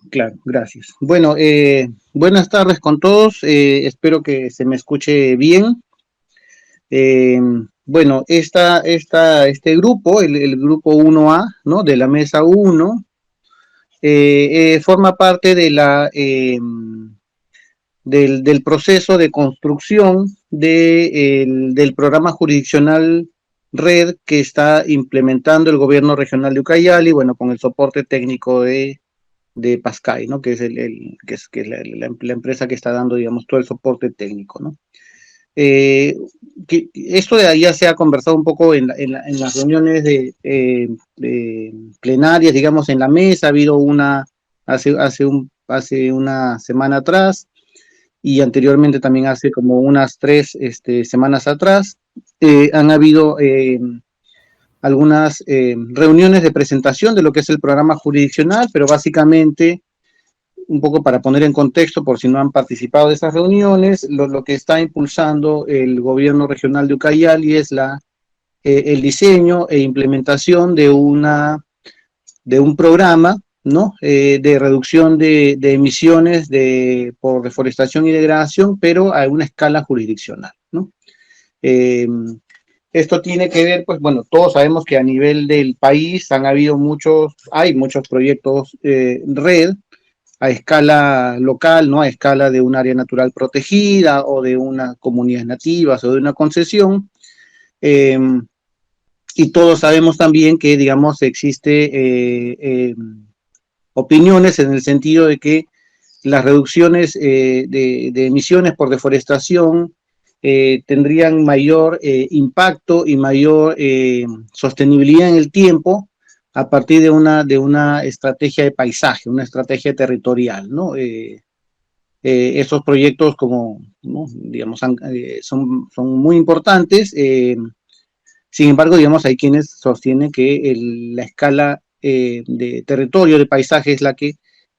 Claro, gracias. Bueno, buenas tardes con todos. Espero que se me escuche bien. Eh, bueno, este grupo, el grupo 1A, ¿no? De la mesa 1, forma parte de del proceso de construcción del programa jurisdiccional Red que está implementando el gobierno regional de Ucayali, bueno, con el soporte técnico de Pascay, ¿no? Que es, que es la empresa que está dando, digamos, todo el soporte técnico, ¿no? Eh, esto de ahí ya se ha conversado un poco en las reuniones de plenarias, digamos, en la mesa. Ha habido una hace una semana atrás y anteriormente también hace como unas 3 semanas atrás. Han habido algunas reuniones de presentación de lo que es el programa jurisdiccional, pero básicamente, un poco para poner en contexto, por si no han participado de esas reuniones, lo que está impulsando el gobierno regional de Ucayali es el diseño e implementación de un programa, ¿no? De reducción de emisiones por deforestación y degradación, pero a una escala jurisdiccional, ¿no? Eh, Esto tiene que ver, pues bueno, todos sabemos que a nivel del país hay muchos proyectos red a escala local, ¿no? A escala de un área natural protegida o de una comunidad nativa o de una concesión. Eh, y todos sabemos también que, digamos, existe opiniones en el sentido de que las reducciones de emisiones por deforestación tendrían mayor impacto y mayor sostenibilidad en el tiempo a partir de una estrategia de paisaje, una estrategia territorial, ¿no? Esos proyectos, como, ¿no? Digamos, son muy importantes. Sin embargo, digamos, hay quienes sostienen que la escala de territorio, de paisaje, es la que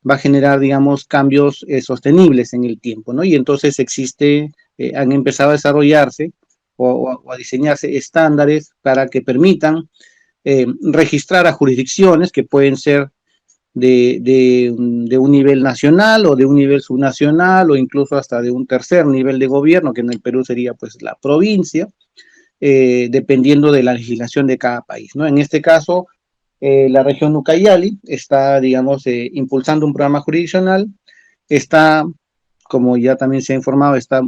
va a generar, digamos, cambios sostenibles en el tiempo, ¿no? Y entonces han empezado a desarrollarse o a diseñarse estándares para que permitan registrar a jurisdicciones que pueden ser de un nivel nacional o de un nivel subnacional o incluso hasta de un tercer nivel de gobierno, que en el Perú sería pues la provincia, dependiendo de la legislación de cada país, ¿no? En este caso, la región Ucayali está, digamos, impulsando un programa jurisdiccional, está, como ya también se ha informado, está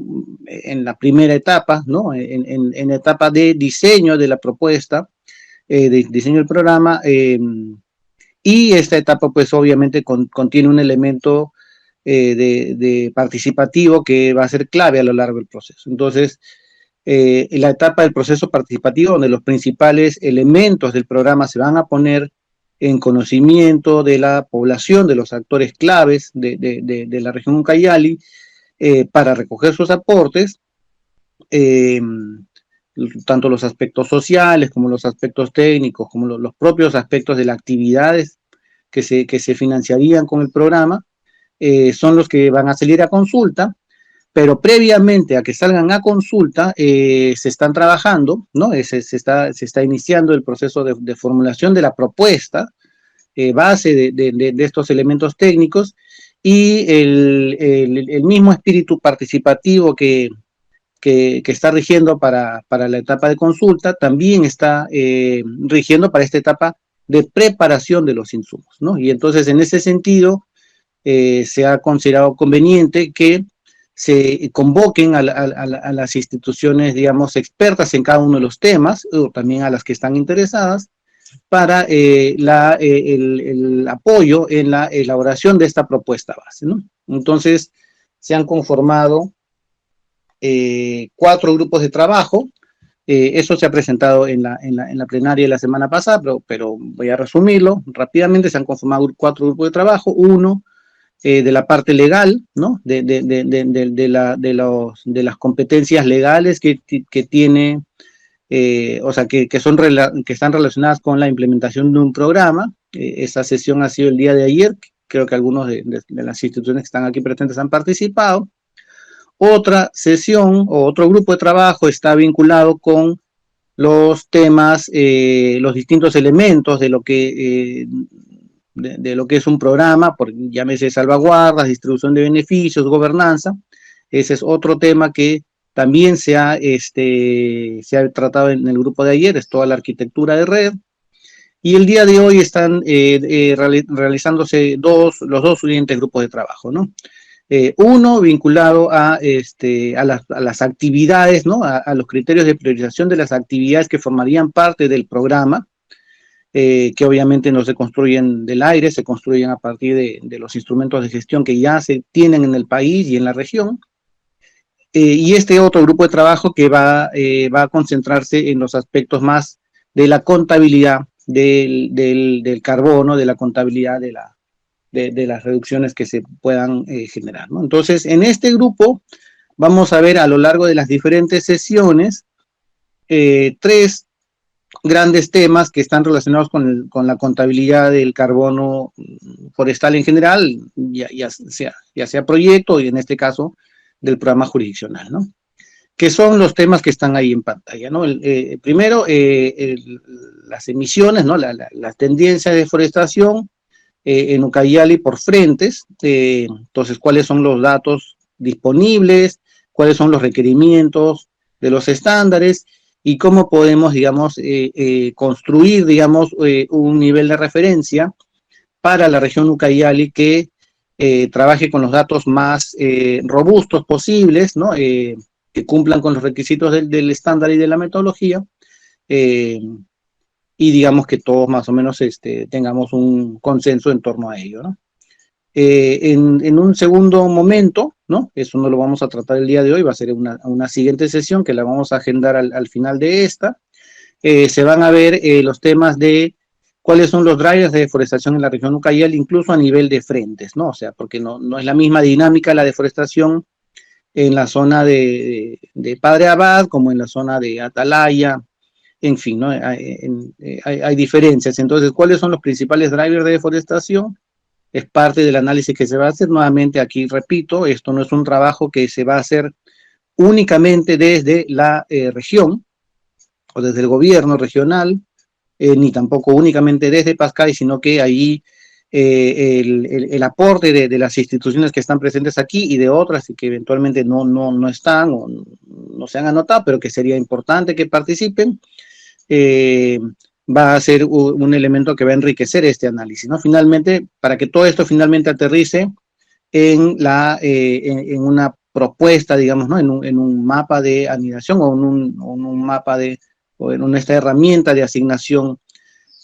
en la primera etapa, ¿no? En etapa de diseño de la propuesta, de diseño del programa, y esta etapa, pues, obviamente contiene un elemento de participativo que va a ser clave a lo largo del proceso. Entonces, la etapa del proceso participativo, donde los principales elementos del programa se van a poner en conocimiento de la población, de los actores claves de la región Ucayali, para recoger sus aportes, eh, tanto los aspectos sociales como los aspectos técnicos, como los propios aspectos de las actividades que se financiarían con el programa, son los que van a salir a consulta, pero previamente a que salgan a consulta, se están trabajando, ¿no? Se está iniciando el proceso de formulación de la propuesta base de estos elementos técnicos, y el mismo espíritu participativo que está rigiendo para la etapa de consulta también está rigiendo para esta etapa de preparación de los insumos, ¿no? Y entonces, en ese sentido, se ha considerado conveniente que se convoquen a las instituciones, digamos, expertas en cada uno de los temas, o también a las que están interesadas, para el apoyo en la elaboración de esta propuesta base, ¿no? Entonces, se han conformado 4 grupos de trabajo. Eso se ha presentado en la plenaria de la semana pasada, pero voy a resumirlo rápidamente. Se han conformado 4 grupos de trabajo. Uno de la parte legal, ¿no? De las competencias legales que tiene, o sea, que están relacionadas con la implementación de un programa. Esa sesión ha sido el día de ayer. Creo que algunos de las instituciones que están aquí presentes han participado. Otra sesión o otro grupo de trabajo está vinculado con los temas, los distintos elementos de lo que de lo que es un programa, llámese salvaguardas, distribución de beneficios, gobernanza. Ese es otro tema que también se ha tratado en el grupo de ayer, es toda la arquitectura de red. Y el día de hoy están realizándose los dos siguientes grupos de trabajo, ¿no? Uno vinculado a las actividades, ¿no? A los criterios de priorización de las actividades que formarían parte del programa, que obviamente no se construyen del aire, se construyen a partir de los instrumentos de gestión que ya se tienen en el país y en la región. Y este otro grupo de trabajo que va a concentrarse en los aspectos más de la contabilidad del carbono, de la contabilidad de las reducciones que se puedan generar, ¿no? Entonces, en este grupo vamos a ver a lo largo de las diferentes sesiones tres grandes temas que están relacionados con la contabilidad del carbono forestal en general, ya sea proyecto y en este caso del programa jurisdiccional, ¿no? Que son los temas que están ahí en pantalla, ¿no? Primero, las emisiones, ¿no? Las tendencias de deforestación en Ucayali por frentes, entonces, cuáles son los datos disponibles, cuáles son los requerimientos de los estándares y cómo podemos, digamos, construir, digamos, un nivel de referencia para la región Ucayali que trabaje con los datos más robustos posibles, ¿no? Que cumplan con los requisitos del estándar y de la metodología, y digamos que todos más o menos tengamos un consenso en torno a ello, ¿no? En un segundo momento, ¿no? Eso no lo vamos a tratar el día de hoy, va a ser una siguiente sesión que la vamos a agendar al final de esta. Se van a ver los temas de cuáles son los drivers de deforestación en la región Ucayali, incluso a nivel de frentes, ¿no? O sea, porque no es la misma dinámica la deforestación en la zona de Padre Abad como en la zona de Atalaya, en fin, ¿no? Hay diferencias. Entonces, ¿cuáles son los principales drivers de deforestación? Es parte del análisis que se va a hacer. Nuevamente, aquí repito, esto no es un trabajo que se va a hacer únicamente desde la región o desde el gobierno regional, ni tampoco únicamente desde Pascay, sino que ahí el aporte de las instituciones que están presentes aquí y de otras y que eventualmente no están o no se han anotado, pero que sería importante que participen, va a ser un elemento que va a enriquecer este análisis, ¿no? Finalmente, para que todo esto finalmente aterrice en una propuesta, digamos, ¿no? En un mapa de anidación o en un mapa o en esta herramienta de asignación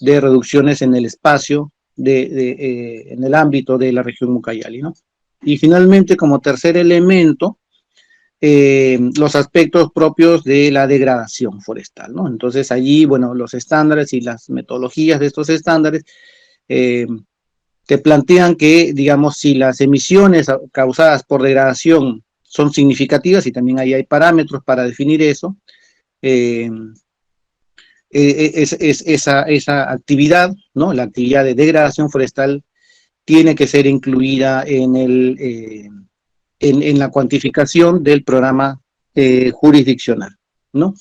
de reducciones en el espacio en el ámbito de la región Ucayali, ¿no? Y finalmente, como tercer elemento, los aspectos propios de la degradación forestal, ¿no? Entonces allí, bueno, los estándares y las metodologías de estos estándares te plantean que, digamos, si las emisiones causadas por degradación son significativas, y también ahí hay parámetros para definir eso, esa actividad, ¿no? La actividad de degradación forestal tiene que ser incluida en la cuantificación del programa jurisdiccional, ¿no?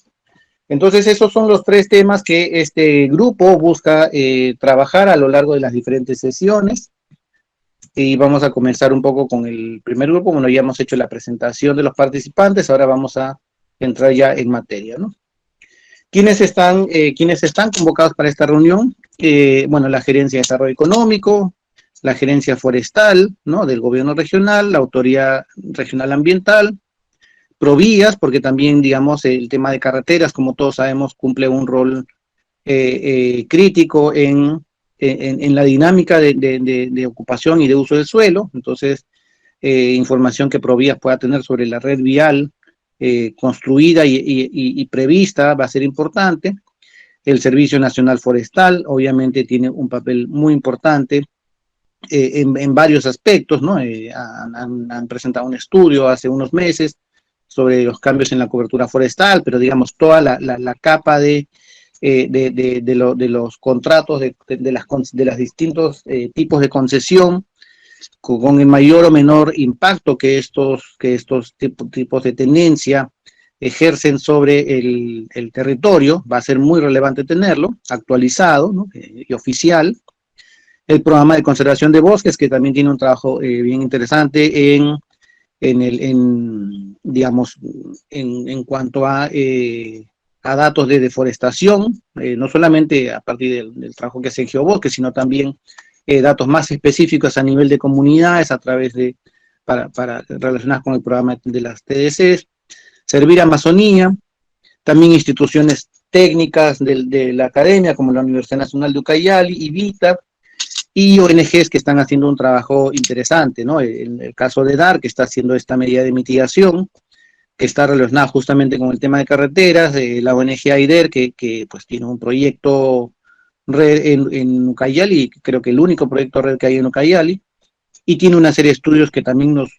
Entonces, esos son los tres temas que este grupo busca trabajar a lo largo de las diferentes sesiones. Y vamos a comenzar un poco con el primer grupo. Bueno, ya hemos hecho la presentación de los participantes, ahora vamos a entrar ya en materia, ¿no? ¿Quiénes están convocados para esta reunión? Bueno, la Gerencia de Desarrollo Económico, la Gerencia Forestal, ¿no? Del Gobierno Regional, la Autoridad Regional Ambiental, Provías, porque también, digamos, el tema de carreteras, como todos sabemos, cumple un rol crítico en la dinámica de ocupación y de uso del suelo. Entonces, información que Provías pueda tener sobre la red vial construida y prevista va a ser importante. El Servicio Nacional Forestal, obviamente, tiene un papel muy importante en varios aspectos, ¿no? Han presentado un estudio hace unos meses sobre los cambios en la cobertura forestal, pero digamos, toda la capa de los contratos, de los distintos tipos de concesión, con el mayor o menor impacto que estos tipos de tenencia ejercen sobre el territorio, va a ser muy relevante tenerlo actualizado, ¿no? Y oficial. el programa de conservación de bosques, que también tiene un trabajo bien interesante digamos, en cuanto a datos de deforestación, no solamente a partir del trabajo que hace en Geobosque, sino también datos más específicos a nivel de comunidades a través para relacionadas con el programa de las TDCs, Servir Amazonía, también instituciones técnicas de la academia, como la Universidad Nacional de Ucayali y VITA, y ONGs que están haciendo un trabajo interesante, ¿no? En el caso de DAR, que está haciendo esta medida de mitigación, que está relacionada justamente con el tema de carreteras, la ONG AIDER, que pues tiene un proyecto red en Ucayali, creo que el único proyecto red que hay en Ucayali, y tiene una serie de estudios que también nos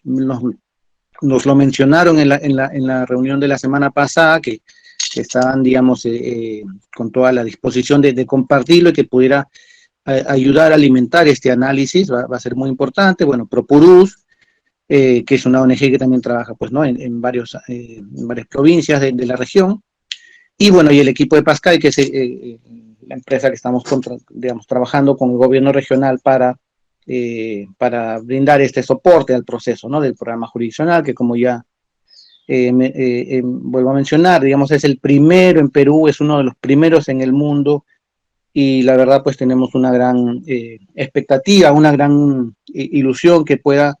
lo mencionaron en la reunión de la semana pasada, que estaban, digamos, con toda la disposición de compartirlo y que pudiera ayudar a alimentar este análisis, va a ser muy importante. Bueno, Propurus, que es una ONG que también trabaja, pues, ¿no? En varias provincias de la región. Y bueno, y el equipo de Pascal, que es la empresa que estamos, digamos, trabajando con el gobierno regional para brindar este soporte al proceso, ¿no? Del programa jurisdiccional, que como ya vuelvo a mencionar, digamos, es el primero en Perú, es uno de los primeros en el mundo, y la verdad pues tenemos una gran expectativa, una gran ilusión que pueda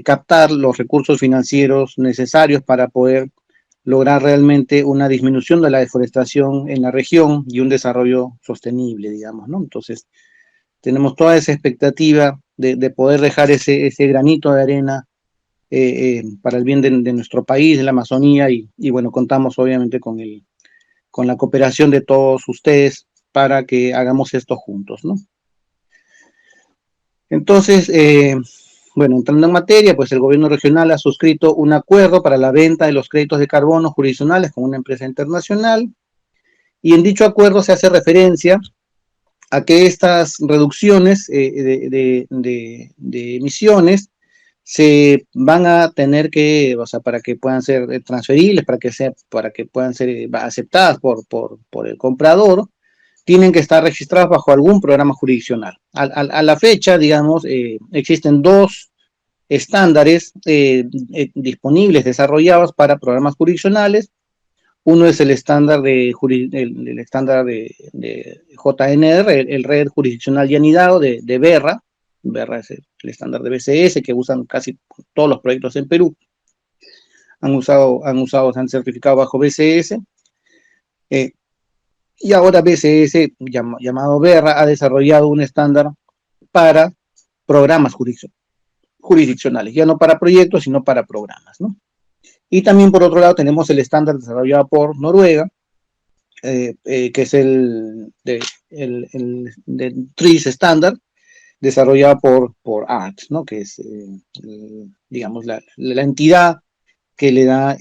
captar los recursos financieros necesarios para poder lograr realmente una disminución de la deforestación en la región y un desarrollo sostenible, digamos, ¿no? Entonces, tenemos toda esa expectativa de poder dejar ese granito de arena para el bien de nuestro país, de la Amazonía, y bueno, contamos obviamente con la cooperación de todos ustedes para que hagamos esto juntos, ¿no? Entonces, bueno, entrando en materia, pues el gobierno regional ha suscrito un acuerdo para la venta de los créditos de carbono jurisdiccionales con una empresa internacional, y en dicho acuerdo se hace referencia a que estas reducciones de emisiones se van a tener que, o sea, para que puedan ser transferibles, para que puedan ser aceptadas por el comprador, tienen que estar registradas bajo algún programa jurisdiccional. A la fecha, digamos, existen dos estándares disponibles, desarrollados para programas jurisdiccionales. Uno es el estándar el estándar de JNR, el Red Jurisdiccional y Anidado de BERRA. BERRA es el estándar de BCS que usan casi todos los proyectos en Perú. Se han certificado bajo BCS. Y ahora BCS, llamado BERRA, ha desarrollado un estándar para programas jurisdiccionales, ya no para proyectos, sino para programas, ¿no? Y también, por otro lado, tenemos el estándar desarrollado por Noruega, que es el TRIS estándar, desarrollado por ART, ¿no? Que es, digamos, la entidad que le da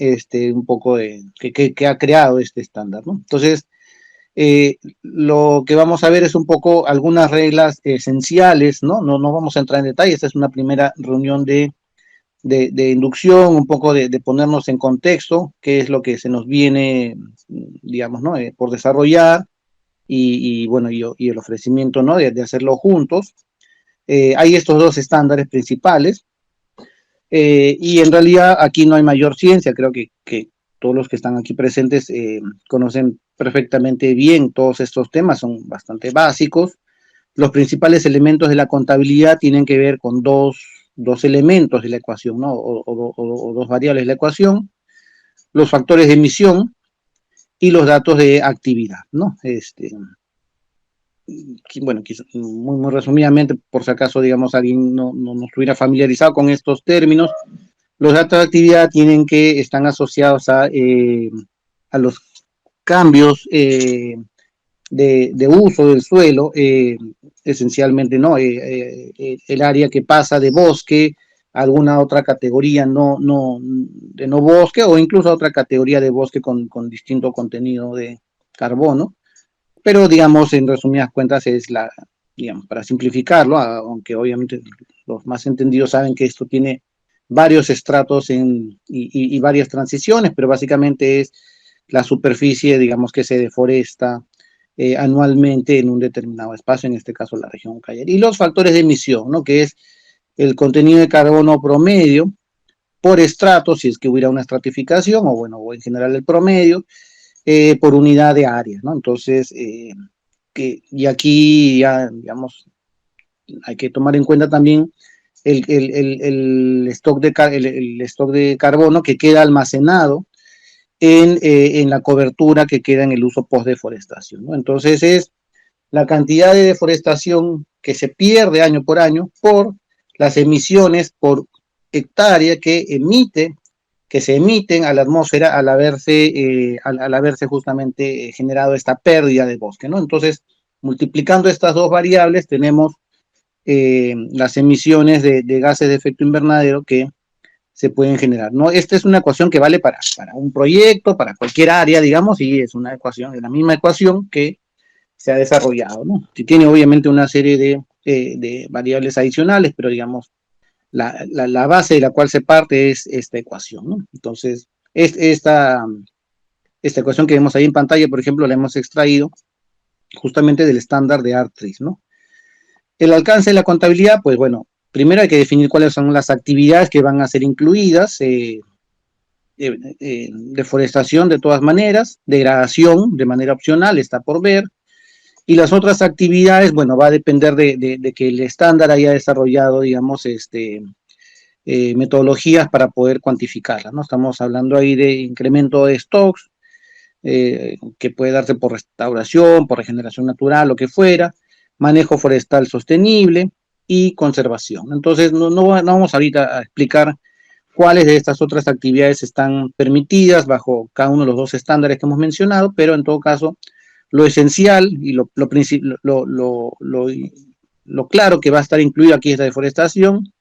un poco que ha creado este estándar, ¿no? Entonces, lo que vamos a ver es un poco algunas reglas esenciales, ¿no? No vamos a entrar en detalle, esta es una primera reunión de inducción, un poco de ponernos en contexto, qué es lo que se nos viene, digamos, ¿no? Por desarrollar, y bueno, y el ofrecimiento, ¿no? De hacerlo juntos. Hay estos dos estándares principales, y en realidad aquí no hay mayor ciencia, creo que todos los que están aquí presentes conocen perfectamente bien todos estos temas, son bastante básicos. Los principales elementos de la contabilidad tienen que ver con dos elementos de la ecuación, ¿no? O dos variables de la ecuación: los factores de emisión y los datos de actividad, ¿no? Bueno, muy resumidamente, por si acaso, digamos, alguien no estuviera familiarizado con estos términos, los datos de actividad están asociados a los cambios de uso del suelo, esencialmente, ¿no? El área que pasa de bosque a alguna otra categoría de no bosque, o incluso a otra categoría de bosque con distinto contenido de carbono. Pero, digamos, en resumidas cuentas digamos, para simplificarlo, aunque obviamente los más entendidos saben que esto tiene varios estratos y varias transiciones, pero básicamente es la superficie, digamos, que se deforesta anualmente en un determinado espacio, en este caso la región Ucayali. Y los factores de emisión, ¿no? Que es el contenido de carbono promedio por estrato, si es que hubiera una estratificación, o bueno, o en general el promedio, por unidad de área, ¿no? Entonces, y aquí ya, digamos, hay que tomar en cuenta también el stock el stock de carbono que queda almacenado en la cobertura que queda en el uso post-deforestación, ¿no? Entonces es la cantidad de deforestación que se pierde año por año por las emisiones por hectárea que se emiten a la atmósfera al haberse justamente generado esta pérdida de bosque, ¿no? Entonces, multiplicando estas dos variables, tenemos las emisiones de gases de efecto invernadero que se pueden generar, ¿no? Esta es una ecuación que vale para un proyecto, para cualquier área, digamos, y es una ecuación, es la misma ecuación que se ha desarrollado, ¿no? Si tiene obviamente una serie de variables adicionales, pero digamos, la base de la cual se parte es esta ecuación, ¿no? Entonces, esta ecuación que vemos ahí en pantalla, por ejemplo, la hemos extraído justamente del estándar de ARTRIS, ¿no? El alcance de la contabilidad, pues bueno, primero hay que definir cuáles son las actividades que van a ser incluidas, deforestación de todas maneras, degradación de manera opcional, está por ver, y las otras actividades, bueno, va a depender de que el estándar haya desarrollado, digamos, metodologías para poder cuantificarlas, ¿no? Estamos hablando ahí de incremento de stocks, que puede darse por restauración, por regeneración natural, lo que fuera, manejo forestal sostenible y conservación. Entonces, no vamos ahorita a explicar cuáles de estas otras actividades están permitidas bajo cada uno de los dos estándares que hemos mencionado, pero en todo caso, lo esencial y lo claro que va a estar incluido aquí es la deforestación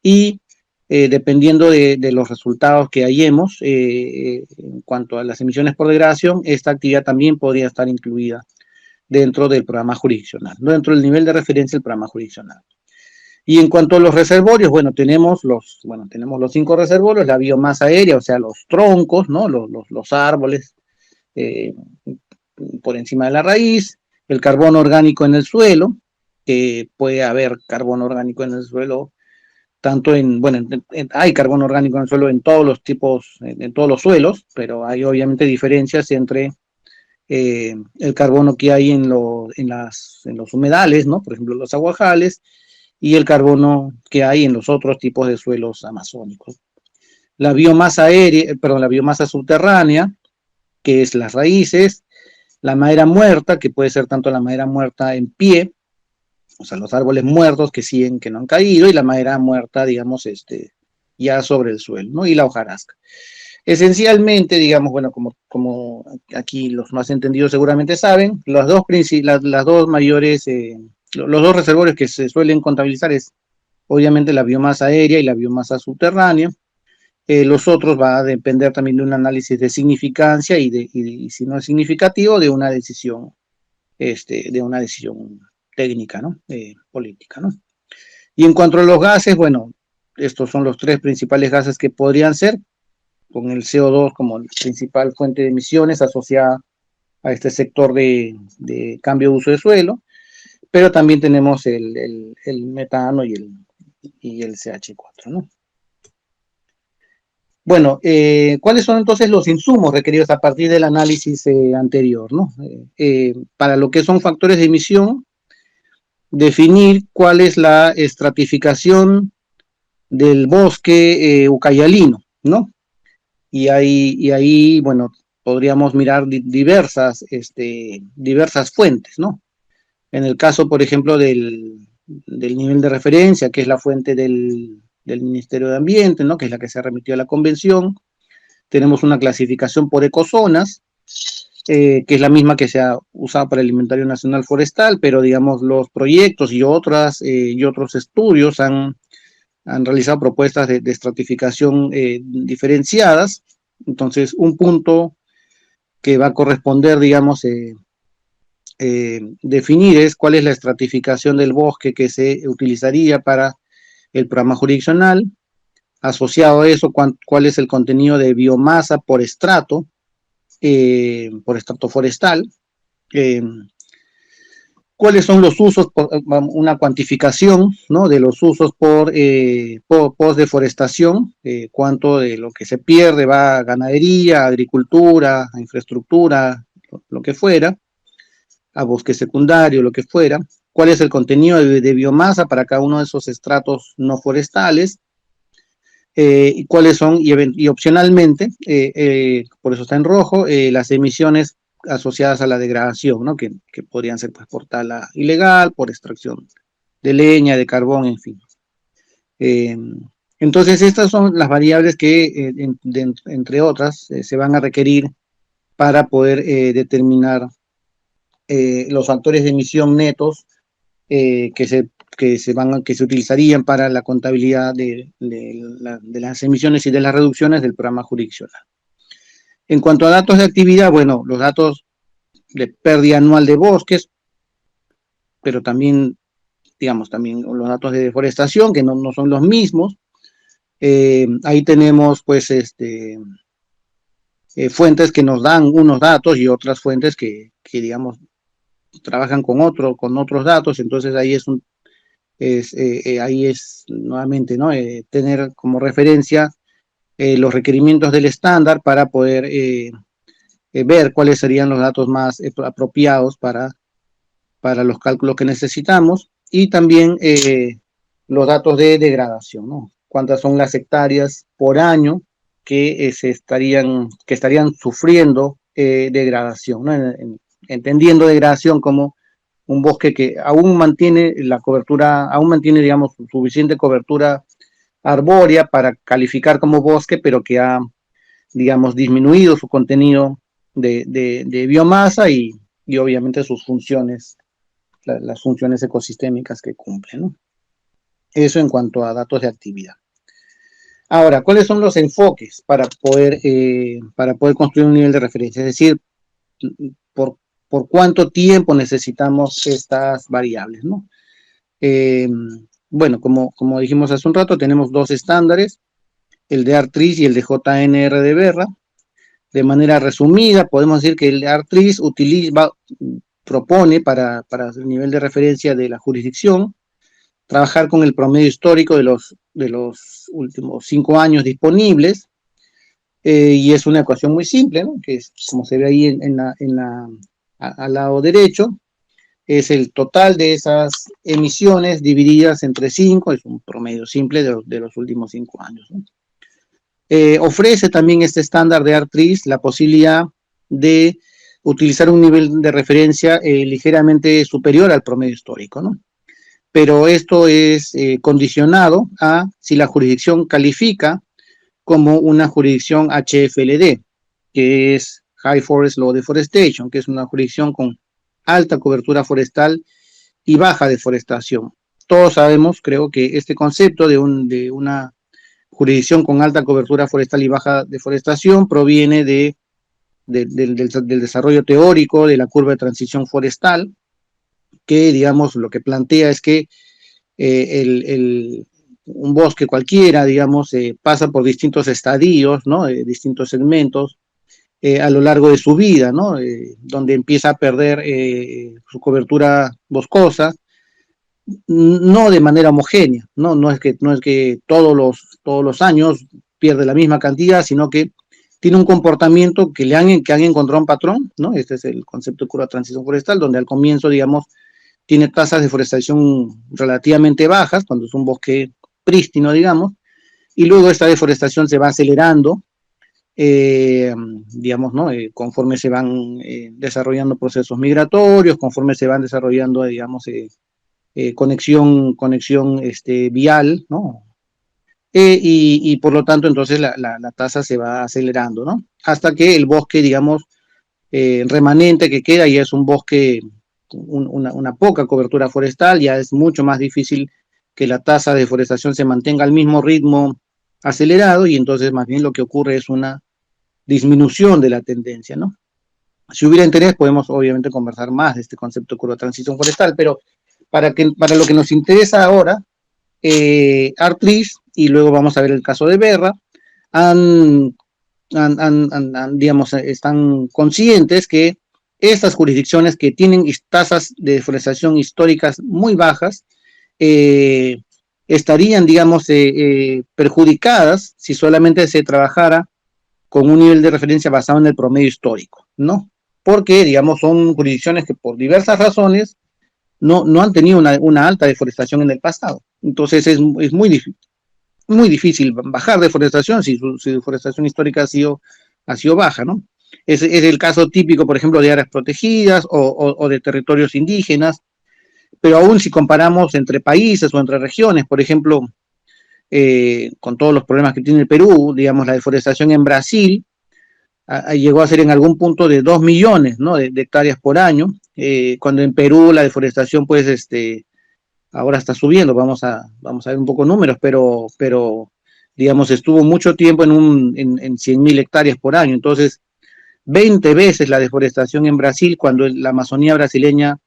y dependiendo de los resultados que hallemos en cuanto a las emisiones por degradación, esta actividad también podría estar incluida dentro del programa jurisdiccional, no dentro del nivel de referencia del programa jurisdiccional. Y en cuanto a los reservorios, bueno, tenemos los 5 reservorios, la biomasa aérea, o sea, los troncos, ¿no? Los árboles eh, por encima de la raíz, el carbono orgánico en el suelo, puede haber carbono orgánico en el suelo tanto hay carbono orgánico en el suelo en todos los tipos, en todos los suelos, pero hay obviamente diferencias entre el carbono que hay en los humedales, ¿no? Por ejemplo, los aguajales, y el carbono que hay en los otros tipos de suelos amazónicos. La biomasa aérea, perdón, la biomasa subterránea, que es las raíces, la madera muerta, que puede ser tanto la madera muerta en pie, o sea, los árboles muertos que siguen, que no han caído, y la madera muerta, digamos, ya sobre el suelo, ¿no? Y la hojarasca. Esencialmente, digamos, bueno, como aquí los más entendidos seguramente saben, las dos mayores, los dos reservorios que se suelen contabilizar es obviamente la biomasa aérea y la biomasa subterránea. Los otros va a depender también de un análisis de significancia y si no es significativo, de una decisión técnica, ¿no? Política, ¿no? Y en cuanto a los gases, bueno, estos son los 3 principales gases que podrían ser, con el CO2 como la principal fuente de emisiones asociada a este sector de cambio de uso de suelo, pero también tenemos el metano y el CH4, ¿no? Bueno, ¿cuáles son entonces los insumos requeridos a partir del análisis anterior, ¿no? Para lo que son factores de emisión, definir cuál es la estratificación del bosque ucayalino, ¿no? Y ahí, bueno, podríamos mirar diversas fuentes, ¿no? En el caso, por ejemplo, del nivel de referencia, que es la fuente del Ministerio de Ambiente, ¿no? Que es la que se remitió a la convención. Tenemos una clasificación por ecozonas, que es la misma que se ha usado para el Inventario Nacional Forestal, pero digamos los proyectos y otros estudios han realizado propuestas de estratificación diferenciadas. Entonces, un punto que va a corresponder, digamos, definir es cuál es la estratificación del bosque que se utilizaría para el programa jurisdiccional. Asociado a eso, cuál es el contenido de biomasa por estrato forestal. cuáles son los usos, una cuantificación, ¿no?, de los usos por deforestación, cuánto de lo que se pierde va a ganadería, agricultura, a infraestructura, lo que fuera, a bosque secundario, lo que fuera, cuál es el contenido de biomasa para cada uno de esos estratos no forestales, y cuáles son, y opcionalmente, por eso está en rojo, las emisiones asociadas a la degradación, ¿no?, que podrían ser, pues, por tala ilegal, por extracción de leña, de carbón, en fin. Eh, entonces, estas son las variables que, entre otras, se van a requerir para poder determinar los factores de emisión netos que se utilizarían para la contabilidad de las emisiones y de las reducciones del programa jurisdiccional. En cuanto a datos de actividad, bueno, los datos de pérdida anual de bosques, pero también, digamos, también los datos de deforestación, que no son los mismos. Ahí tenemos, pues, fuentes que nos dan unos datos y otras fuentes digamos, trabajan con otros datos, entonces ahí ahí es nuevamente, ¿no?, tener como referencia los requerimientos del estándar para poder ver cuáles serían los datos más apropiados para los cálculos que necesitamos, y también los datos de degradación, ¿no? Cuántas son las hectáreas por año que estarían sufriendo degradación, ¿no? Entendiendo degradación como un bosque que aún mantiene la cobertura, aún mantiene, digamos, suficiente cobertura arbórea para calificar como bosque, pero que ha, digamos, disminuido su contenido de biomasa y obviamente sus funciones, las funciones ecosistémicas que cumplen, ¿no? Eso en cuanto a datos de actividad. Ahora, ¿cuáles son los enfoques para poder construir un nivel de referencia? Es decir, por cuánto tiempo necesitamos estas variables, ¿no? Bueno, como dijimos hace un rato, tenemos dos estándares, el de ARTRIS y el de JNR de Berra. De manera resumida, podemos decir que el ARTRIS propone para el nivel de referencia de la jurisdicción trabajar con el promedio histórico de los últimos 5 años disponibles, y es una ecuación muy simple, ¿no?, que es, como se ve ahí al lado derecho, es el total de esas emisiones divididas entre 5, es un promedio simple de los últimos 5 años, ¿no? Ofrece también este estándar de ARTRIS la posibilidad de utilizar un nivel de referencia ligeramente superior al promedio histórico, ¿no? Pero esto es condicionado a si la jurisdicción califica como una jurisdicción HFLD, que es High Forest Low Deforestation, que es una jurisdicción con alta cobertura forestal y baja deforestación. Todos sabemos, creo, que este concepto de una jurisdicción con alta cobertura forestal y baja deforestación proviene del desarrollo teórico de la curva de transición forestal, que, digamos, lo que plantea es que un bosque cualquiera, digamos, pasa por distintos estadios, ¿no?, distintos segmentos a lo largo de su vida, ¿no?, donde empieza a perder su cobertura boscosa, no de manera homogénea, no es que todos los años pierde la misma cantidad, sino que tiene un comportamiento que han encontrado un patrón, ¿no? Este es el concepto de curva de transición forestal, donde al comienzo, digamos, tiene tasas de deforestación relativamente bajas, cuando es un bosque prístino, digamos, y luego esta deforestación se va acelerando, digamos, ¿no?, conforme se van desarrollando procesos migratorios, conforme se van desarrollando, digamos, conexión vial, ¿no? Y por lo tanto, entonces la tasa se va acelerando, ¿no? Hasta que el bosque, digamos, remanente que queda ya es un bosque, una poca cobertura forestal, ya es mucho más difícil que la tasa de deforestación se mantenga al mismo ritmo acelerado, y entonces más bien lo que ocurre es una disminución de la tendencia, ¿no? Si hubiera interés, podemos obviamente conversar más de este concepto de curva de transición forestal, pero para lo que nos interesa ahora, ARTRIS, y luego vamos a ver el caso de Berra, digamos, están conscientes que estas jurisdicciones que tienen tasas de deforestación históricas muy bajas, estarían, digamos, perjudicadas si solamente se trabajara con un nivel de referencia basado en el promedio histórico, ¿no? Porque, digamos, son jurisdicciones que por diversas razones no han tenido una alta deforestación en el pasado. Entonces es muy difícil bajar deforestación si su deforestación histórica ha sido baja, ¿no? Es el caso típico, por ejemplo, de áreas protegidas o de territorios indígenas, pero aún si comparamos entre países o entre regiones, por ejemplo, con todos los problemas que tiene el Perú, digamos, la deforestación en Brasil llegó a ser en algún punto de 2 millones, ¿no? de hectáreas por año, cuando en Perú la deforestación, pues, ahora está subiendo, vamos a ver un poco números, pero digamos, estuvo mucho tiempo en 100.000 hectáreas por año, entonces 20 veces la deforestación en Brasil, cuando la Amazonía brasileña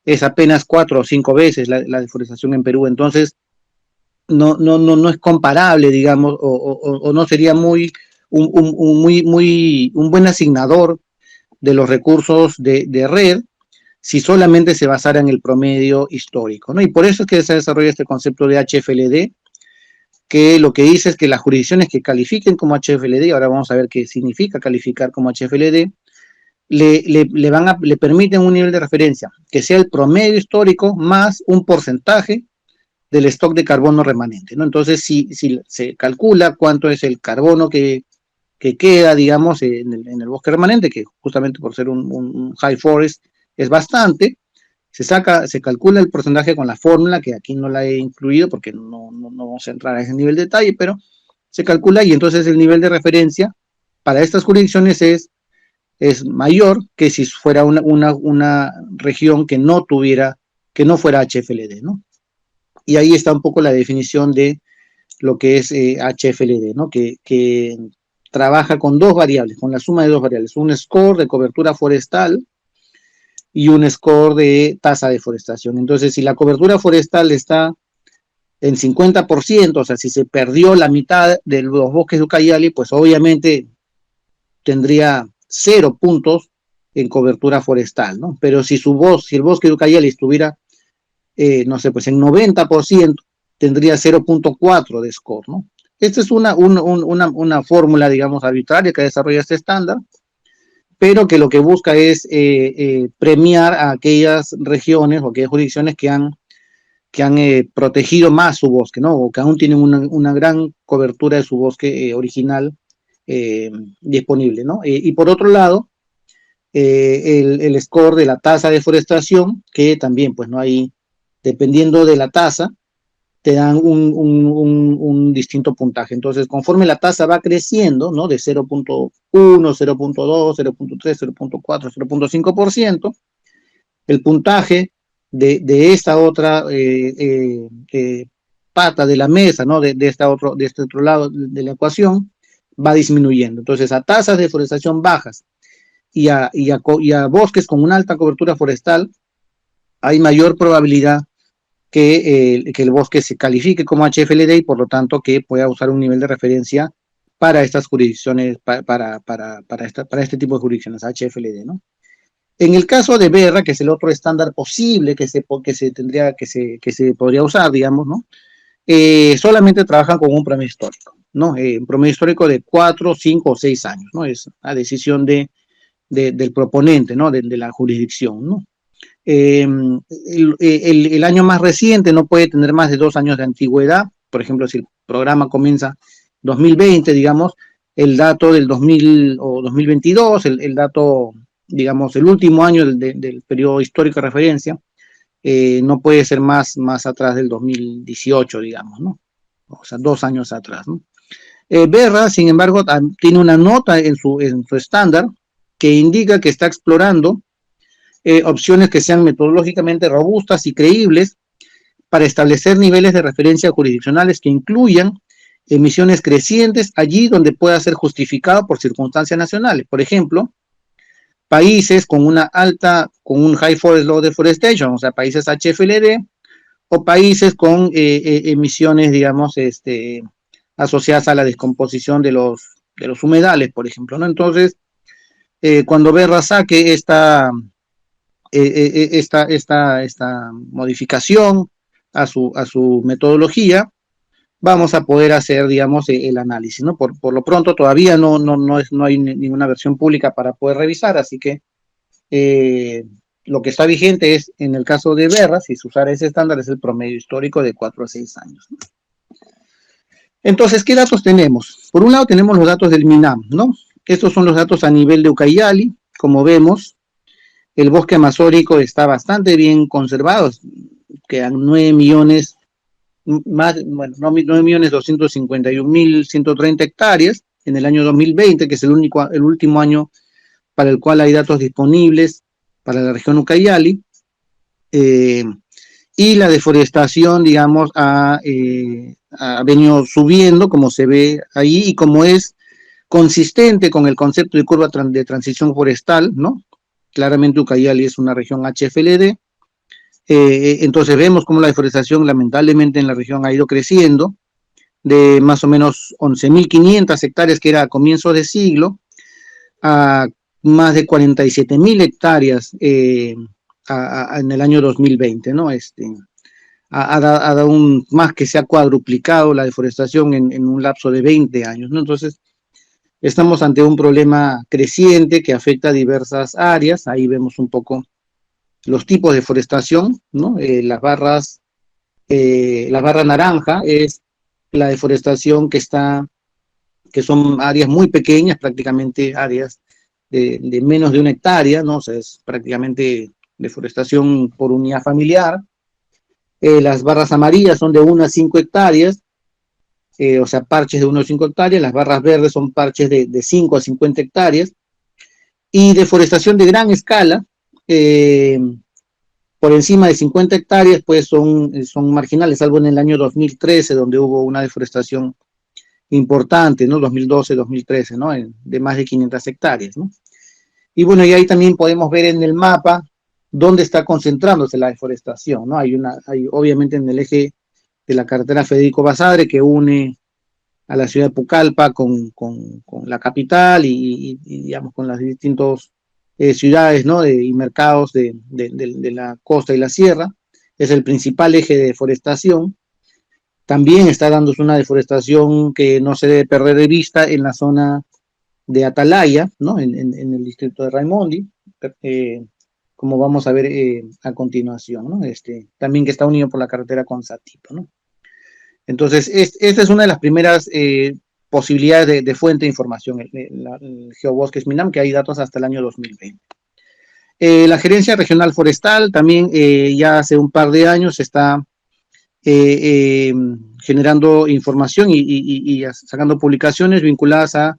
es apenas 4 o 5 veces la deforestación en Perú, entonces no es comparable, digamos, o no sería un buen asignador de los recursos de red si solamente se basara en el promedio histórico, ¿no? Y por eso es que se desarrolla este concepto de HFLD, que lo que dice es que las jurisdicciones que califiquen como HFLD, ahora vamos a ver qué significa calificar como HFLD, le permiten un nivel de referencia que sea el promedio histórico más un porcentaje del stock de carbono remanente, ¿no? Entonces, si se calcula cuánto es el carbono que queda, digamos, en el bosque remanente, que justamente por ser un high forest es bastante, se calcula el porcentaje con la fórmula, que aquí no la he incluido porque no vamos a entrar a ese nivel de detalle, pero se calcula y entonces el nivel de referencia para estas jurisdicciones es mayor que si fuera una región que no fuera HFLD, ¿no? Y ahí está un poco la definición de lo que es HFLD, ¿no? Que trabaja con dos variables, con la suma de dos variables, un score de cobertura forestal y un score de tasa de deforestación. Entonces, si la cobertura forestal está en 50%, o sea, si se perdió la mitad de los bosques de Ucayali, pues obviamente tendría 0 puntos en cobertura forestal, ¿no? Pero si el bosque de Ucayali estuviera, no sé, pues en 90%, tendría 0.4 de score, ¿no? Esta es una fórmula, digamos, arbitraria que desarrolla este estándar, pero que lo que busca es premiar a aquellas regiones o aquellas jurisdicciones que han protegido más su bosque, ¿no? O que aún tienen una gran cobertura de su bosque original disponible, ¿no? Y por otro lado, el score de la tasa de deforestación, que también, pues, no hay, dependiendo de la tasa, te dan un distinto puntaje. Entonces, conforme la tasa va creciendo, ¿no? De 0.1, 0.2, 0.3, 0.4, 0.5%, el puntaje de esta otra pata de la mesa, ¿no? De este otro lado de la ecuación, va disminuyendo. Entonces, a tasas de deforestación bajas y a bosques con una alta cobertura forestal, hay mayor probabilidad que el bosque se califique como HFLD y por lo tanto que pueda usar un nivel de referencia para estas jurisdicciones, para este tipo de jurisdicciones, HFLD, ¿no? En el caso de Berra, que es el otro estándar posible que se podría usar, digamos, ¿no? Solamente trabajan con un promedio histórico, ¿no? Un promedio histórico de 4, 5 o 6 años, ¿no? Es la decisión del proponente, ¿no? De la jurisdicción, ¿no? El año más reciente no puede tener más de 2 años de antigüedad. Por ejemplo, si el programa comienza 2020, digamos, el dato del 2000 o 2022, el dato, digamos, el último año del periodo histórico de referencia, no puede ser más atrás del 2018, digamos, ¿no? O sea, 2 años atrás, ¿no? Berra, sin embargo, tiene una nota en su estándar que indica que está explorando opciones que sean metodológicamente robustas y creíbles para establecer niveles de referencia jurisdiccionales que incluyan emisiones crecientes allí donde pueda ser justificado por circunstancias nacionales. Por ejemplo, países con un High Forest Low Deforestation, o sea, países HFLD, o países con emisiones, digamos, asociadas a la descomposición de los humedales, por ejemplo, ¿no? Entonces, Cuando Berra saque esta modificación a su metodología, vamos a poder hacer, digamos, el análisis, ¿no? Por lo pronto todavía no hay ninguna versión pública para poder revisar, así que lo que está vigente es, en el caso de Berra, si se usara ese estándar, es el promedio histórico de 4 a 6 años, ¿no? Entonces, ¿qué datos tenemos? Por un lado tenemos los datos del MINAM, ¿no? Estos son los datos a nivel de Ucayali. Como vemos, el bosque amazónico está bastante bien conservado, quedan 9 millones, más, bueno, 9.251.130 hectáreas en el año 2020, que es el último año para el cual hay datos disponibles para la región Ucayali. Y la deforestación, digamos, ha venido subiendo, como se ve ahí, y como es consistente con el concepto de curva de transición forestal, ¿no? Claramente Ucayali es una región HFLD, entonces vemos cómo la deforestación lamentablemente en la región ha ido creciendo, de más o menos 11.500 hectáreas que era a comienzos de siglo, a más de 47.000 hectáreas en el año 2020, ¿no? Ha dado más que se ha cuadruplicado la deforestación en un lapso de 20 años, ¿no? Entonces, estamos ante un problema creciente que afecta a diversas áreas. Ahí vemos un poco los tipos de deforestación, ¿no? La barra naranja es la deforestación que son áreas muy pequeñas, prácticamente áreas de menos de 1 hectárea, ¿no? O sea, es prácticamente deforestación por unidad familiar. Las barras amarillas son de 1 a 5 hectáreas, o sea, parches de 1 a 5 hectáreas. Las barras verdes son parches de 5 a 50 hectáreas. Y deforestación de gran escala, por encima de 50 hectáreas, pues son marginales, salvo en el año 2013, donde hubo una deforestación importante, ¿no? 2012, 2013, ¿no? De más de 500 hectáreas, ¿no? Y bueno, y ahí también podemos ver en el mapa dónde está concentrándose la deforestación, ¿no? Hay obviamente en el eje de la carretera Federico Basadre que une a la ciudad de Pucallpa con la capital digamos, con las distintas ciudades, ¿no? Y mercados de la costa y la sierra. Es el principal eje de deforestación. También está dándose una deforestación que no se debe perder de vista en la zona de Atalaya, ¿no? En el distrito de Raimondi, como vamos a ver a continuación, ¿no? También que está unido por la carretera con Satipo, ¿no? Entonces, esta es una de las primeras posibilidades de fuente de información, el Geobosques MINAM, que hay datos hasta el año 2020. La Gerencia Regional Forestal también ya hace un par de años está generando información y sacando publicaciones vinculadas a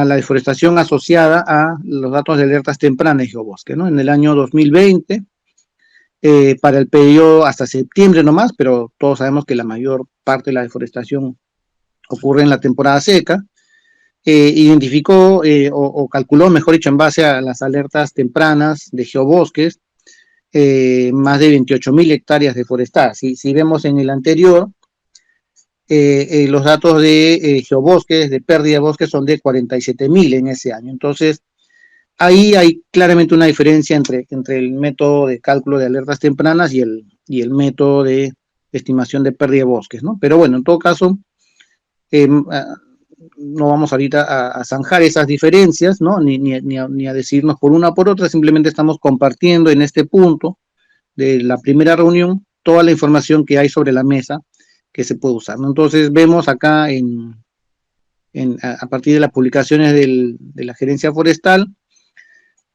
la deforestación asociada a los datos de alertas tempranas de geobosque, ¿no? En el año 2020, para el periodo hasta septiembre nomás, pero todos sabemos que la mayor parte de la deforestación ocurre en la temporada seca, identificó o calculó, mejor dicho, en base a las alertas tempranas de geobosques, más de 28.000 hectáreas deforestadas. Si vemos en el anterior, los datos de geobosques, de pérdida de bosques, son de 47.000 en ese año. Entonces, ahí hay claramente una diferencia entre el método de cálculo de alertas tempranas y el método de estimación de pérdida de bosques, ¿no? Pero bueno, en todo caso, no vamos ahorita a zanjar esas diferencias, ¿no? Ni a decirnos por una o por otra, simplemente estamos compartiendo en este punto de la primera reunión toda la información que hay sobre la mesa que se puede usar, ¿no? Entonces vemos acá a partir de las publicaciones de la gerencia forestal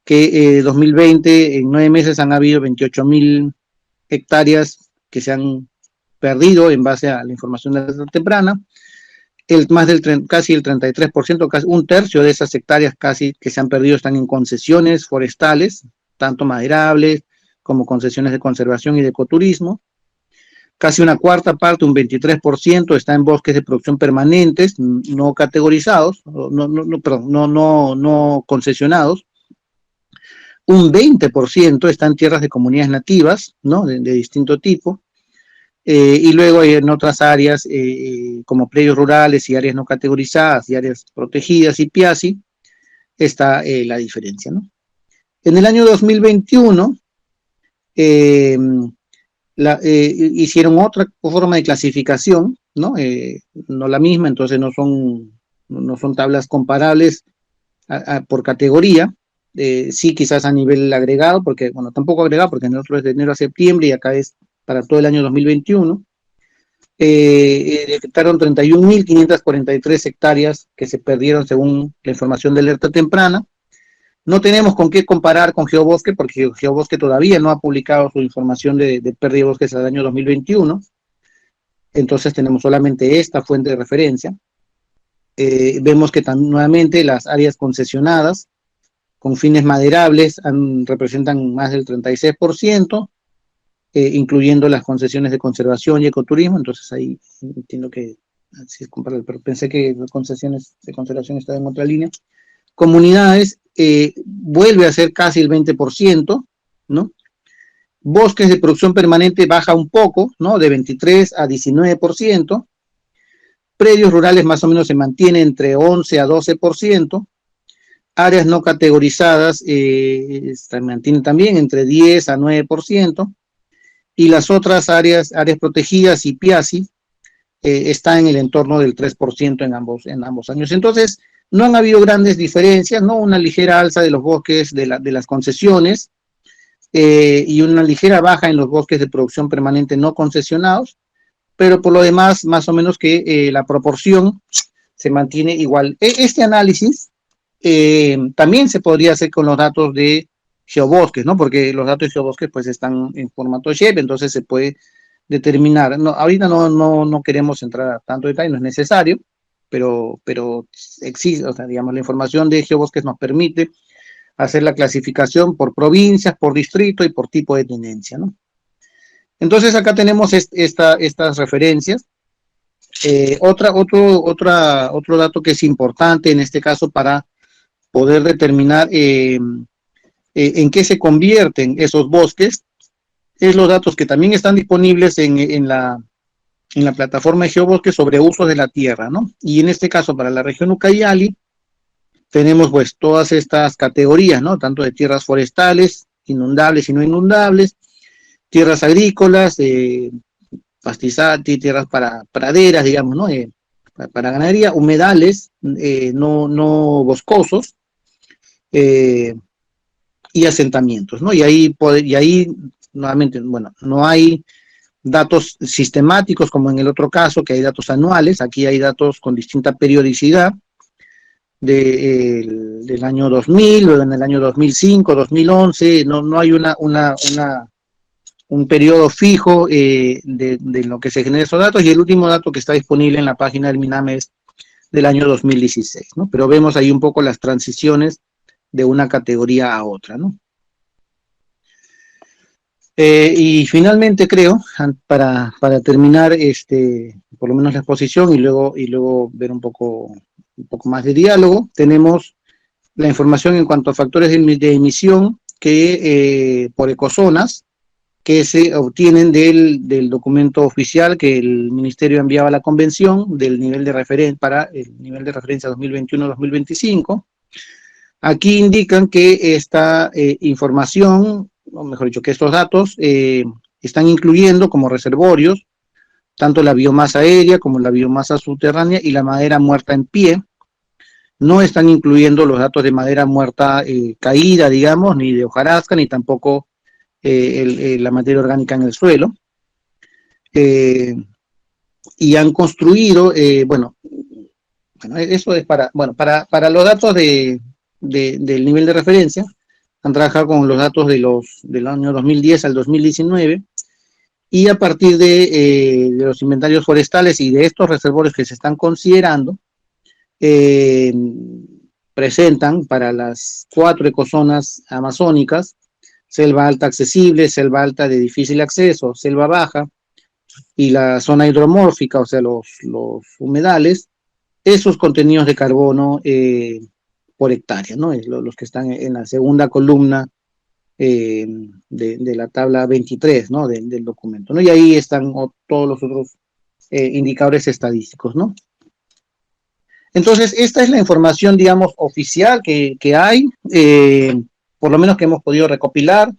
que 2020 en 9 meses han habido 28.000 hectáreas que se han perdido en base a la información de la temprana. Casi el 33%, casi un tercio de esas hectáreas casi que se han perdido están en concesiones forestales, tanto maderables como concesiones de conservación y de ecoturismo. Casi una cuarta parte, un 23%, está en bosques de producción permanentes, no categorizados, no concesionados. Un 20% está en tierras de comunidades nativas, ¿no? De distinto tipo. Y luego en otras áreas como predios rurales y áreas no categorizadas y áreas protegidas y PIASI, está la diferencia, ¿no? En el año 2021 hicieron otra forma de clasificación, ¿no? No la misma, entonces no son tablas comparables por categoría, sí quizás a nivel agregado, porque, bueno, tampoco agregado, porque en el otro es de enero a septiembre y acá es para todo el año 2021. Detectaron 31.543 hectáreas que se perdieron según la información de alerta temprana. No tenemos con qué comparar con Geobosque, porque Geobosque todavía no ha publicado su información de pérdida de bosques al año 2021. Entonces tenemos solamente esta fuente de referencia. Vemos que nuevamente las áreas concesionadas con fines maderables representan más del 36%, incluyendo las concesiones de conservación y ecoturismo. Entonces ahí entiendo que así es comparable, pero pensé que las concesiones de conservación estaban en otra línea. Comunidades vuelve a ser casi el 20%, ¿no? Bosques de producción permanente baja un poco, ¿no? De 23 a 19%. Predios rurales más o menos se mantiene entre 11 a 12%. Áreas no categorizadas se mantienen también entre 10 a 9%. Y las otras áreas protegidas y PIASI está en el entorno del 3% en ambos años. Entonces, no han habido grandes diferencias, ¿no? Una ligera alza de los bosques de las concesiones y una ligera baja en los bosques de producción permanente no concesionados, pero por lo demás, más o menos que la proporción se mantiene igual. Este análisis también se podría hacer con los datos de geobosques, ¿no? Porque los datos de geobosques pues están en formato SHAPE, entonces se puede determinar. No, ahorita no queremos entrar a tanto detalle, no es necesario, pero existe, o sea, digamos, la información de geobosques nos permite hacer la clasificación por provincias, por distrito y por tipo de tenencia, ¿no? Entonces acá tenemos estas referencias. Otro dato que es importante en este caso para poder determinar en qué se convierten esos bosques es los datos que también están disponibles en la plataforma de Geobosques sobre usos de la tierra, ¿no? Y en este caso para la región Ucayali tenemos pues todas estas categorías, ¿no? Tanto de tierras forestales, inundables y no inundables, tierras agrícolas, pastizales, tierras para praderas, digamos, ¿no? Para ganadería, humedales, no boscosos, y asentamientos, ¿no? Y ahí nuevamente, bueno, no hay datos sistemáticos como en el otro caso, que hay datos anuales, aquí hay datos con distinta periodicidad del año 2000, luego en el año 2005, 2011, no hay un periodo fijo de lo que se genera esos datos, y el último dato que está disponible en la página del MINAME es del año 2016, ¿no? Pero vemos ahí un poco las transiciones de una categoría a otra, ¿no? Y finalmente creo, para terminar por lo menos la exposición y luego ver un poco más de diálogo, tenemos la información en cuanto a factores de emisión que por ecozonas que se obtienen del documento oficial que el Ministerio enviaba a la convención del nivel de referencia para el nivel de referencia 2021-2025. Aquí indican que esta información, o mejor dicho, que estos datos están incluyendo como reservorios tanto la biomasa aérea como la biomasa subterránea y la madera muerta en pie. No están incluyendo los datos de madera muerta caída, digamos, ni de hojarasca, ni tampoco la materia orgánica en el suelo. Y han construido, bueno, eso es para los datos del nivel de referencia, han trabajado con los datos del año 2010 al 2019, y a partir de los inventarios forestales y de estos reservorios que se están considerando, presentan para las 4 ecozonas amazónicas, selva alta accesible, selva alta de difícil acceso, selva baja y la zona hidromórfica, o sea, los humedales, esos contenidos de carbono por hectárea, ¿no? Los que están en la segunda columna de la tabla 23, ¿no? Del documento, ¿no? Y ahí están todos los otros indicadores estadísticos, ¿no? Entonces, esta es la información, digamos, oficial que hay, por lo menos que hemos podido recopilar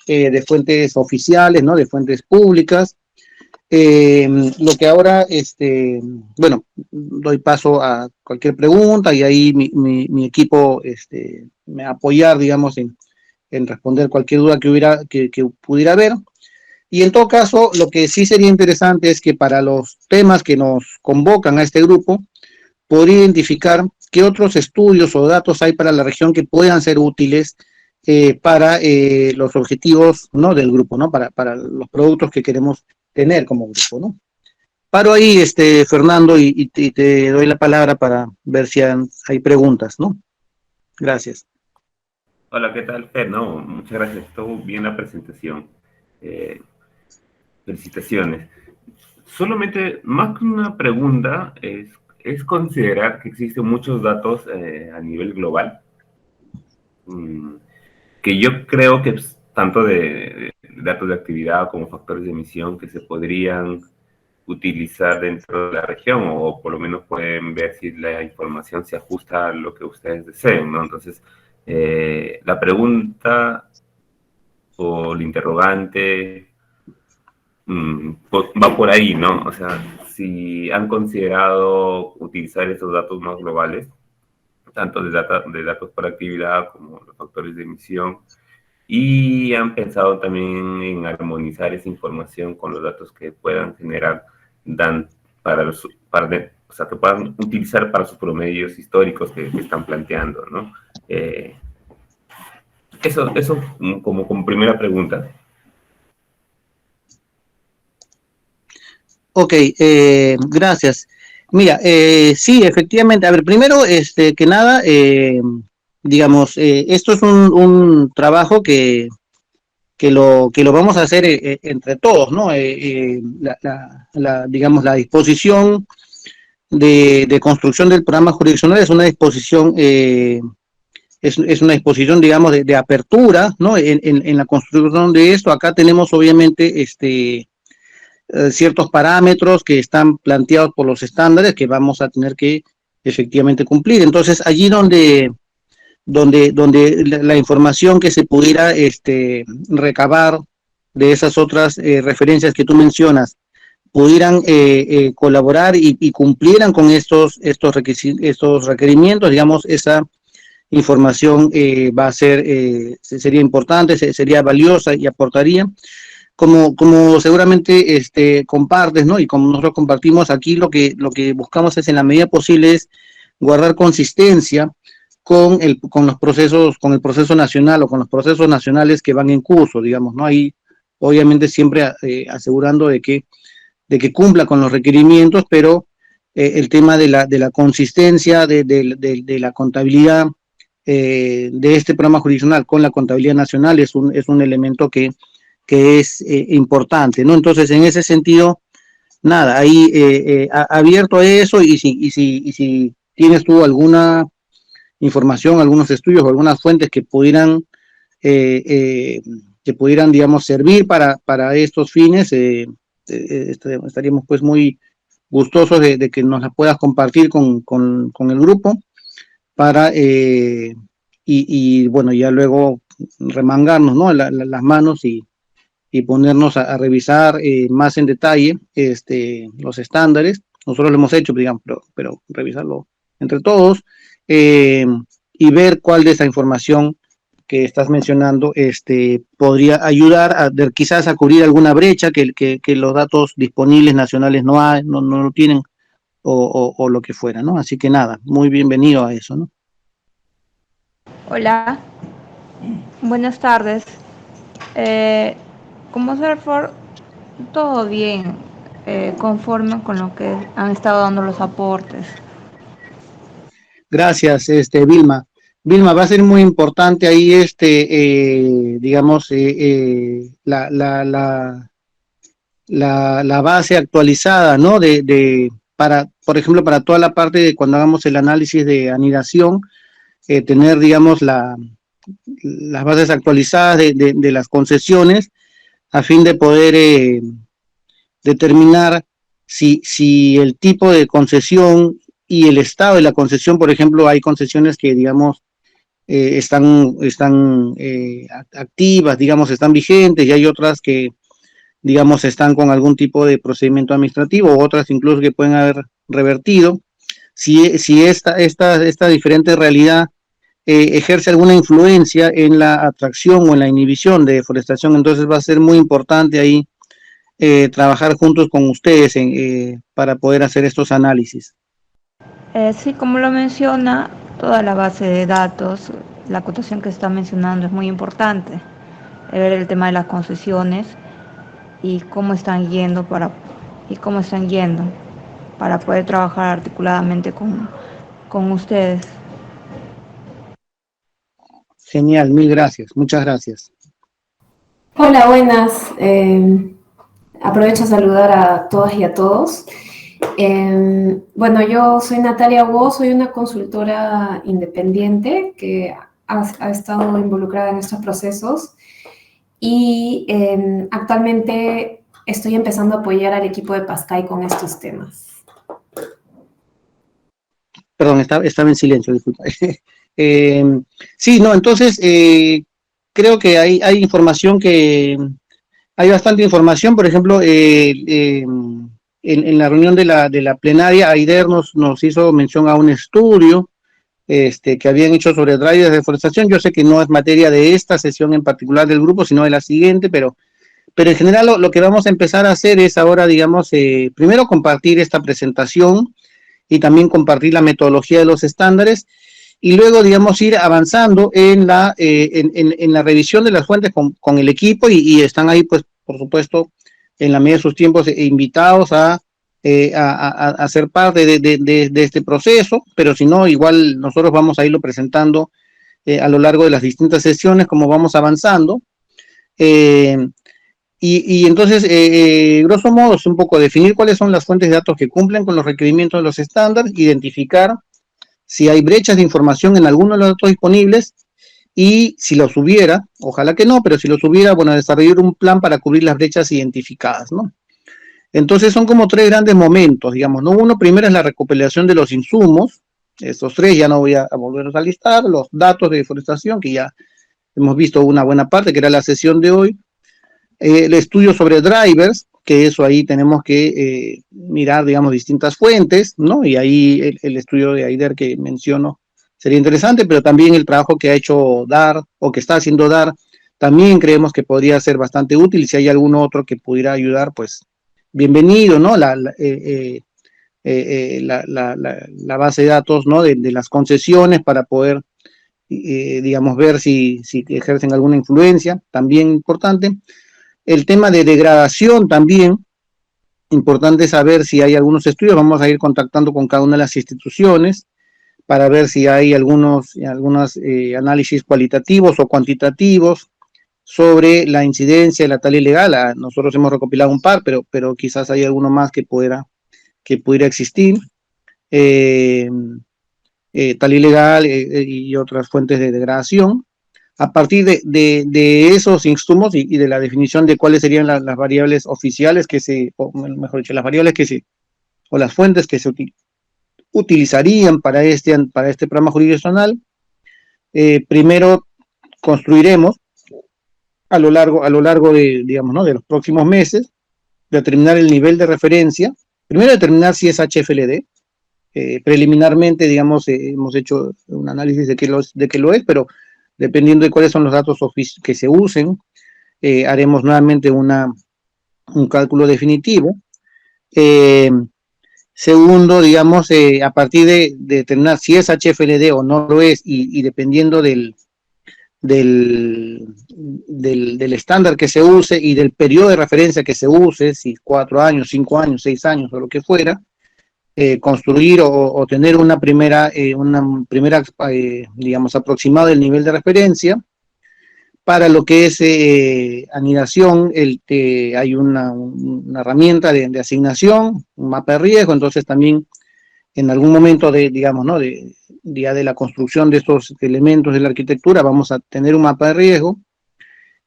de fuentes oficiales, ¿no? De fuentes públicas. Lo que ahora, bueno, doy paso a cualquier pregunta y ahí mi equipo me va a apoyar, digamos, en responder cualquier duda que pudiera haber. Y en todo caso, lo que sí sería interesante es que para los temas que nos convocan a este grupo, podría identificar qué otros estudios o datos hay para la región que puedan ser útiles para los objetivos, ¿no? Del grupo, ¿no? Para los productos que queremos tener como grupo, ¿no? Paro ahí, Fernando, y te doy la palabra para ver si hay preguntas, ¿no? Gracias. Hola, ¿qué tal, Fer? No, muchas gracias. Estuvo bien la presentación. Eh, Felicitaciones. Solamente, más que una pregunta, es considerar que existen muchos datos a nivel global, mm, que yo creo que tanto de datos de actividad como factores de emisión que se podrían utilizar dentro de la región, o por lo menos pueden ver si la información se ajusta a lo que ustedes deseen, ¿no? Entonces, la pregunta o el interrogante va por ahí, ¿no? O sea, si han considerado utilizar esos datos más globales, tanto de datos por actividad como los factores de emisión, y han pensado también en armonizar esa información con los datos que puedan generar dan o sea, que puedan utilizar para sus promedios históricos que están planteando, ¿no? Eso como primera pregunta. Ok, gracias. Mira, sí, efectivamente. A ver, primero, que nada, digamos, esto es un trabajo que lo vamos a hacer entre todos, ¿no? Digamos, la disposición de construcción del programa jurisdiccional es una disposición, es una disposición, digamos, de apertura, ¿no? En la construcción de esto, acá tenemos obviamente ciertos parámetros que están planteados por los estándares que vamos a tener que efectivamente cumplir. Entonces, allí donde la información que se pudiera recabar de esas otras referencias que tú mencionas pudieran colaborar y cumplieran con estos requerimientos, digamos, esa información va a ser, sería importante, sería valiosa y aportaría. Como seguramente compartes, ¿no? Y como nosotros compartimos aquí, lo que buscamos es en la medida posible es guardar consistencia con los procesos, con el proceso nacional o con los procesos nacionales que van en curso, digamos, ¿no? Ahí, obviamente, siempre asegurando de que cumpla con los requerimientos, pero el tema de la consistencia de la contabilidad de este programa jurisdiccional con la contabilidad nacional es un elemento que es importante, ¿no? Entonces, en ese sentido, nada, ahí abierto a eso y si tienes tú alguna información, algunos estudios o algunas fuentes eh, eh, que pudieran, digamos, servir para estos fines, estaríamos pues muy gustosos de que nos la puedas compartir con el grupo para, bueno, ya luego remangarnos, ¿no? Las manos y ponernos a revisar más en detalle los estándares. Nosotros lo hemos hecho, digamos, pero revisarlo entre todos eh, y ver cuál de esa información que estás mencionando podría ayudar quizás a cubrir alguna brecha que los datos disponibles nacionales no lo tienen o lo que fuera, ¿no? Así que nada, muy bienvenido a eso, ¿no? Hola, buenas tardes. Como Serfor, todo bien, conforme con lo que han estado dando los aportes. Gracias, Vilma. Vilma, va a ser muy importante ahí, digamos, la base actualizada, ¿no? Por ejemplo, para toda la parte de cuando hagamos el análisis de anidación, tener, digamos, las bases actualizadas de las concesiones a fin de poder determinar si el tipo de concesión y el estado de la concesión. Por ejemplo, hay concesiones que, digamos, están activas, digamos, están vigentes, y hay otras que, digamos, están con algún tipo de procedimiento administrativo, otras incluso que pueden haber revertido. Si esta diferente realidad ejerce alguna influencia en la atracción o en la inhibición de deforestación, entonces va a ser muy importante ahí trabajar juntos con ustedes para poder hacer estos análisis. Sí, como lo menciona, toda la base de datos, la acotación que está mencionando es muy importante. Ver el tema de las concesiones y cómo están yendo para poder trabajar articuladamente con ustedes. Genial, mil gracias, muchas gracias. Hola, buenas. Aprovecho a saludar a todas y a todos. Bueno, yo soy Natalia Wo, soy una consultora independiente que ha estado involucrada en estos procesos y actualmente estoy empezando a apoyar al equipo de Pascay con estos temas. Perdón, estaba en silencio, disculpa. Sí, no, entonces creo que hay información hay bastante información. Por ejemplo, en la reunión de la plenaria, Aider nos hizo mención a un estudio que habían hecho sobre drivers de deforestación. Yo sé que no es materia de esta sesión en particular del grupo, sino de la siguiente, pero en general lo que vamos a empezar a hacer es ahora, digamos, primero compartir esta presentación y también compartir la metodología de los estándares, y luego, digamos, ir avanzando en la revisión de las fuentes con el equipo, y están ahí, pues, por supuesto, en la medida de sus tiempos, invitados a ser parte de este proceso, pero si no, igual nosotros vamos a irlo presentando a lo largo de las distintas sesiones, como vamos avanzando. Y entonces, grosso modo, es un poco definir cuáles son las fuentes de datos que cumplen con los requerimientos de los estándares, identificar si hay brechas de información en alguno de los datos disponibles, y si los hubiera, ojalá que no, pero si los hubiera, bueno, desarrollar un plan para cubrir las brechas identificadas, ¿no? Entonces son como tres grandes momentos, digamos, ¿no? Uno, primero, es la recopilación de los insumos. Estos tres ya no voy a volverlos a listar. Los datos de deforestación, que ya hemos visto una buena parte, que era la sesión de hoy. El estudio sobre drivers, que eso ahí tenemos que mirar, digamos, distintas fuentes, ¿no? Y ahí el estudio de Aider que menciono sería interesante, pero también el trabajo que ha hecho DAR, o que está haciendo DAR, también creemos que podría ser bastante útil, y si hay algún otro que pudiera ayudar, pues bienvenido, ¿no? La base de datos, ¿no? De las concesiones, para poder, digamos, ver si ejercen alguna influencia, también importante. El tema de degradación también, importante saber si hay algunos estudios. Vamos a ir contactando con cada una de las instituciones para ver si hay algunos análisis cualitativos o cuantitativos sobre la incidencia de la tala ilegal. Nosotros hemos recopilado un par, pero quizás hay alguno más que pudiera existir. Tala ilegal y otras fuentes de degradación. A partir de esos insumos y de la definición de cuáles serían las variables oficiales mejor dicho, las variables o las fuentes que se utilizarían para este programa jurisdiccional, primero construiremos a lo largo de, digamos, ¿no?, de los próximos meses, determinar el nivel de referencia. Primero, determinar si es HFLD. Preliminarmente, digamos, hemos hecho un análisis de que lo es, pero dependiendo de cuáles son los datos que se usen, haremos nuevamente un cálculo definitivo. Segundo, digamos, a partir de determinar si es HFLD o no lo es, y dependiendo del estándar que se use y del periodo de referencia que se use, si 4 años, 5 años, 6 años o lo que fuera, construir o tener una primera digamos, aproximado del nivel de referencia. Para lo que es anidación, hay una herramienta de asignación, un mapa de riesgo. Entonces también en algún momento digamos, ¿no?, de la construcción de estos elementos de la arquitectura, vamos a tener un mapa de riesgo.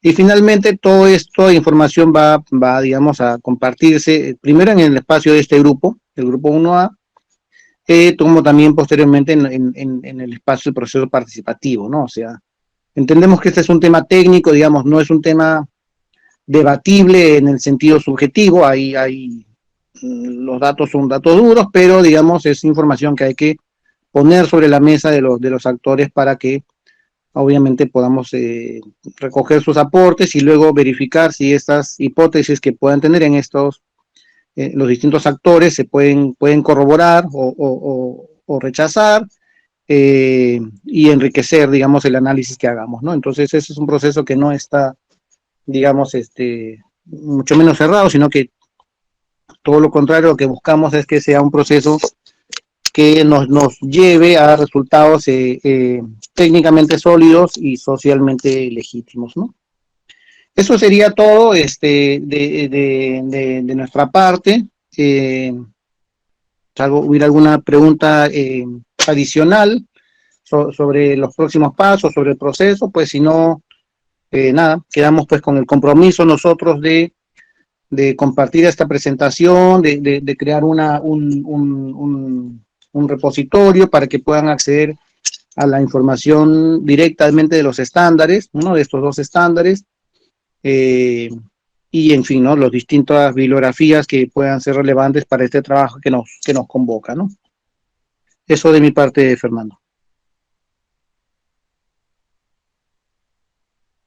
Y finalmente, toda esta información va, digamos, a compartirse primero en el espacio de este grupo, el grupo 1A, como también posteriormente en el espacio del proceso participativo, ¿no? O sea, entendemos que este es un tema técnico, digamos, no es un tema debatible en el sentido subjetivo, los datos son datos duros, pero digamos es información que hay que poner sobre la mesa de los actores para que obviamente podamos recoger sus aportes y luego verificar si estas hipótesis que puedan tener en estos los distintos actores se pueden corroborar o rechazar, y enriquecer, digamos, el análisis que hagamos, ¿no? Entonces ese es un proceso que no está, digamos, mucho menos cerrado, sino que todo lo contrario, lo que buscamos es que sea un proceso que nos lleve a resultados técnicamente sólidos y socialmente legítimos, ¿no? Eso sería todo de nuestra parte. ¿Hubiera alguna pregunta adicional sobre los próximos pasos, sobre el proceso? Pues si no, nada, quedamos pues con el compromiso nosotros de compartir esta presentación, de crear un repositorio para que puedan acceder a la información directamente de los estándares, uno de estos dos estándares, y en fin, ¿no? Las distintas bibliografías que puedan ser relevantes para este trabajo que nos convoca, ¿no? Eso de mi parte, Fernando.